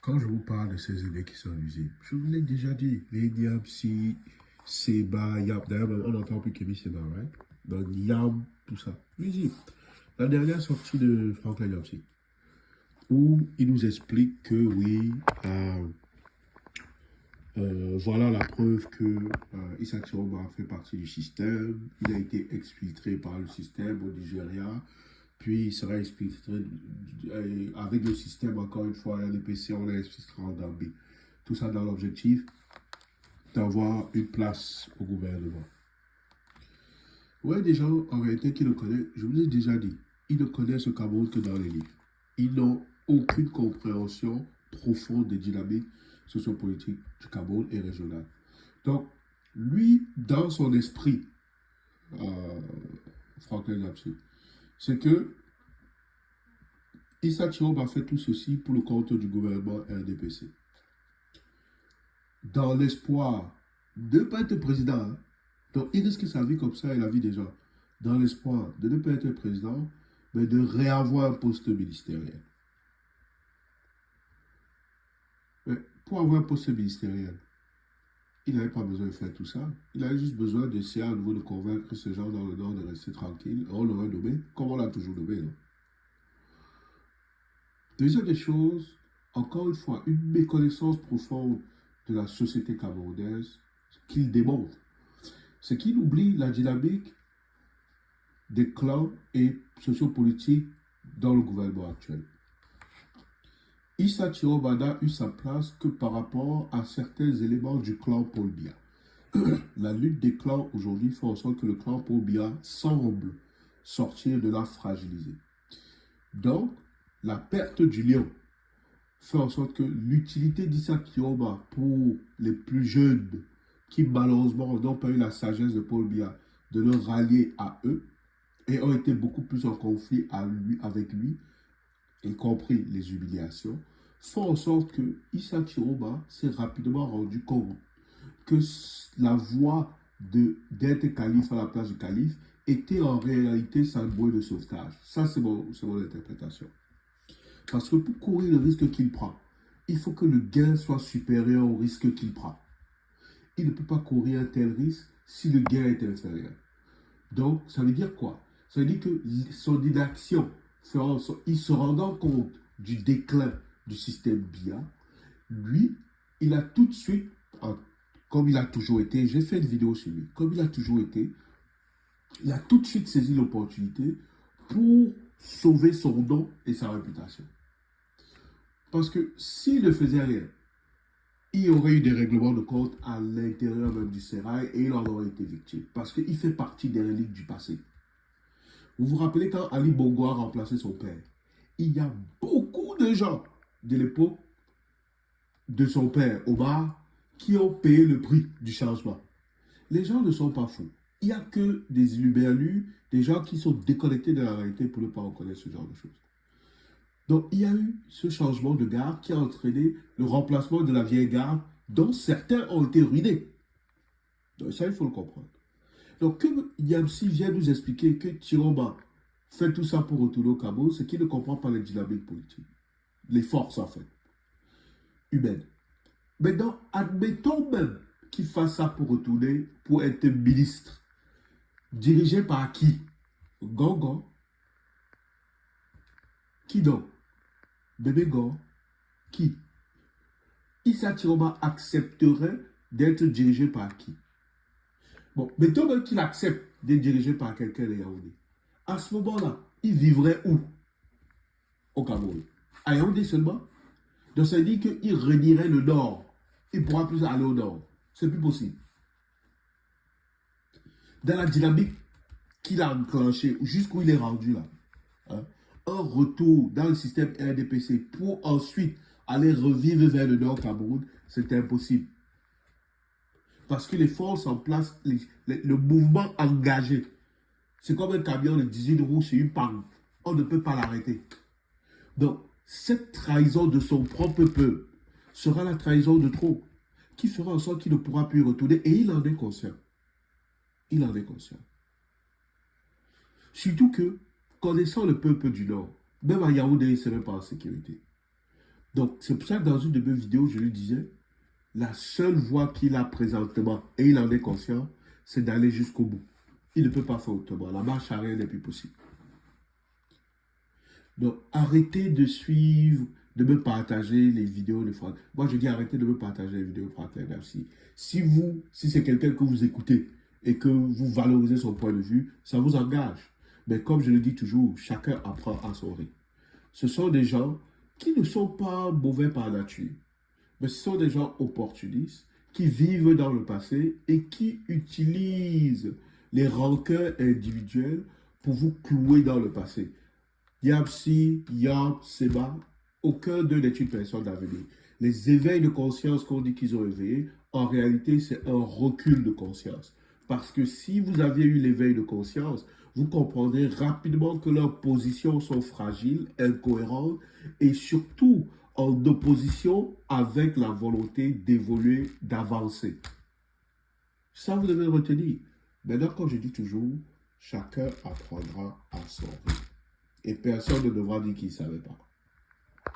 Quand je vous parle de ces idées qui sont nuisibles, je vous l'ai déjà dit, les Niamsi, Seba, Yap, d'ailleurs, on n'entend plus Kémy Seba, right? Donc, Yam, tout ça, nuisible. La dernière sortie de Franklin Niamsi, où il nous explique que oui, voilà la preuve que Issa Chiroma fait partie du système, il a été exfiltré par le système au Nigeria, puis il sera exfiltré avec le système, encore une fois, LDPC, on l'a exfiltré en Gambie. Tout ça dans l'objectif d'avoir une place au gouvernement. Ouais, des gens en réalité qui le connaissent, je vous l'ai déjà dit, ils ne connaissent ce Cameroun que dans les livres. Ils n'ont aucune compréhension profonde des dynamiques sociopolitiques du Cameroun et régional. Donc, lui, dans son esprit, Franklin Lapsi, c'est que Issa Chiob a fait tout ceci pour le compte du gouvernement RDPC. Dans l'espoir de ne pas être président, hein. Donc il risque sa vie comme ça et la vie des gens. Dans l'espoir de ne pas être président, mais de réavoir un poste ministériel. Mais pour avoir un poste ministériel, il n'avait pas besoin de faire tout ça. Il avait juste besoin d'essayer à nouveau de convaincre ces gens dans le Nord de rester tranquille. On l'aurait nommé, comme on l'a toujours nommé. Non? Deuxième des choses, encore une fois, une méconnaissance profonde de la société camerounaise qu'il démontre. C'est qu'il oublie la dynamique des clans et sociopolitiques dans le gouvernement actuel. Issa Chiroma n'a eu sa place que par rapport à certains éléments du clan Paul Biya. La lutte des clans aujourd'hui fait en sorte que le clan Paul Biya semble sortir de la fragilité. Donc, la perte du lion fait en sorte que l'utilité d'Issa Chiroma pour les plus jeunes qui malheureusement n'ont pas eu la sagesse de Paul Biya de le rallier à eux et ont été beaucoup plus en conflit avec lui, y compris les humiliations, font en sorte que Issa Chiroma s'est rapidement rendu compte que la voie d'être calife à la place du calife était en réalité sa bouée de sauvetage. Ça, c'est mon interprétation. Parce que pour courir le risque qu'il prend, il faut que le gain soit supérieur au risque qu'il prend. Il ne peut pas courir un tel risque si le gain est inférieur. Donc, ça veut dire quoi? Ça veut dire que son inaction, il se rendant compte du déclin du système BIA, lui, il a tout de suite, comme il a toujours été, j'ai fait une vidéo sur lui, comme il a toujours été, il a tout de suite saisi l'opportunité pour sauver son nom et sa réputation. Parce que s'il ne faisait rien, il y aurait eu des règlements de compte à l'intérieur même du sérail et il en aurait été victime. Parce qu'il fait partie des reliques du passé. Vous vous rappelez quand Ali Bongo a remplacé son père? Il y a beaucoup de gens de l'époque de son père, Omar, qui ont payé le prix du changement. Les gens ne sont pas fous. Il n'y a que des illuberlus, des gens qui sont déconnectés de la réalité pour ne pas reconnaître ce genre de choses. Donc, il y a eu ce changement de garde qui a entraîné le remplacement de la vieille garde dont certains ont été ruinés. Donc, ça, il faut le comprendre. Donc, que Yamsi vient nous expliquer que Chiroma fait tout ça pour retourner au Cameroun, c'est qu'il ne comprend pas les dynamiques politiques, les forces, en fait, humaines. Maintenant, admettons même qu'il fasse ça pour retourner, pour être ministre. Dirigé par qui? Gongo. Qui donc? Bébé Gon. Qui? Issa Chiroma accepterait d'être dirigé par qui? Bon, mettons même qu'il accepte d'être dirigé par quelqu'un de Yaoundé. À ce moment-là, il vivrait où? Au Cameroun. À Yaoundé seulement? Donc ça veut dire qu'il renierait le Nord. Il ne pourra plus aller au Nord. C'est plus possible. Dans la dynamique qu'il a enclenchée, jusqu'où il est rendu là, hein, un retour dans le système RDPC pour ensuite aller revivre vers le Nord Cameroun, c'est impossible. Parce que les forces en place, le mouvement engagé, c'est comme un camion de 18 roues sur une panne. On ne peut pas l'arrêter. Donc, cette trahison de son propre peuple sera la trahison de trop, qui fera en sorte qu'il ne pourra plus y retourner. Et il en est conscient. Il en est conscient. Surtout que, connaissant le peuple du Nord, même à Yaoundé, il ne serait pas en sécurité. Donc, c'est pour ça que dans une de mes vidéos, je lui disais, la seule voie qu'il a présentement, et il en est conscient, c'est d'aller jusqu'au bout. Il ne peut pas faire autrement. La marche arrière n'est plus possible. Donc, arrêtez de suivre, de me partager les vidéos de Franck. Moi, je dis arrêtez de me partager les vidéos de Franklin Darcy. Si c'est quelqu'un que vous écoutez et que vous valorisez son point de vue, ça vous engage. Mais comme je le dis toujours, chacun apprend à son rythme. Ce sont des gens qui ne sont pas mauvais par nature, mais ce sont des gens opportunistes qui vivent dans le passé et qui utilisent les rancœurs individuelles pour vous clouer dans le passé. Yabsi, Yab, Seba, aucun d'eux n'est une personne d'avenir. Les éveils de conscience qu'on dit qu'ils ont éveillés, en réalité, c'est un recul de conscience. Parce que si vous aviez eu l'éveil de conscience, vous comprendrez rapidement que leurs positions sont fragiles, incohérentes et surtout en opposition avec la volonté d'évoluer, d'avancer. Ça, vous devez le retenir. Maintenant, comme je dis toujours, chacun apprendra à son rythme. Et personne ne devra dire qu'il ne savait pas.